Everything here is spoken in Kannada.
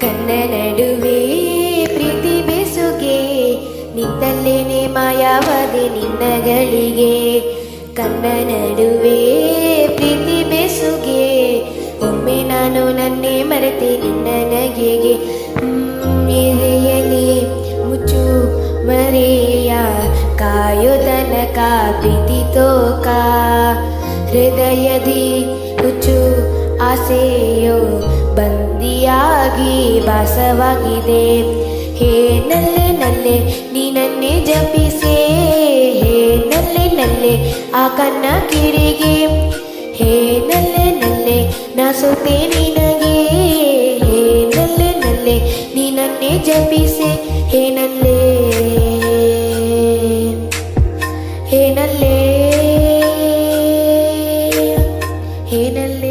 ಕಣ್ಣ ನಡುವೆ ಪ್ರೀತಿ ಬೆಸುಗೆ ನಿಂತಲ್ಲೇನೆ ಮಾಯವಾದೆ ನಿನ್ನಗಳಿಗೆ ಕಣ್ಣ ನಡುವೆ ಪ್ರೀತಿ ಬೆಸುಗೆ ಒಮ್ಮೆ ನಾನು ನನ್ನೇ ಮರೆತೆ ನಿನ್ನ ನಗೆಗೆ ಎದೆಯಲ್ಲಿ ಮುಚ್ಚು ಮರೆಯ ಕಾಯೋ ತನಕ ಪ್ರೀತಿ ತೋಕ ಹೃದಯದಿ ಹುಚ್ಚು ಆಸೆಯೋ ಬಂದಿಯಾಗಿ ಭಾಸವಾಗಿದೆ ಹೇ ನಲ್ಲೆ ನಲ್ಲೆ ನೀ ನನ್ನೇ ಜಪಿಸೆ ಹೇ ನಲ್ಲೆ ನಲ್ಲೆ ಆ ಕಣ್ಣ ಕಿಡಿಗೆ ಹೇ ನಲ್ಲೆ ನಲ್ಲೆ ನಾ ಸೋತೆ ನಿನಗೆ ಹೇ ನಲ್ಲೆ ನಲ್ಲೆ ನೀ ನನ್ನೇ ಜಪಿಸೆ ಹೇ ನಲ್ಲೆ ಹೇ ನಲ್ಲೆ ಹೇ ನಲ್ಲೆ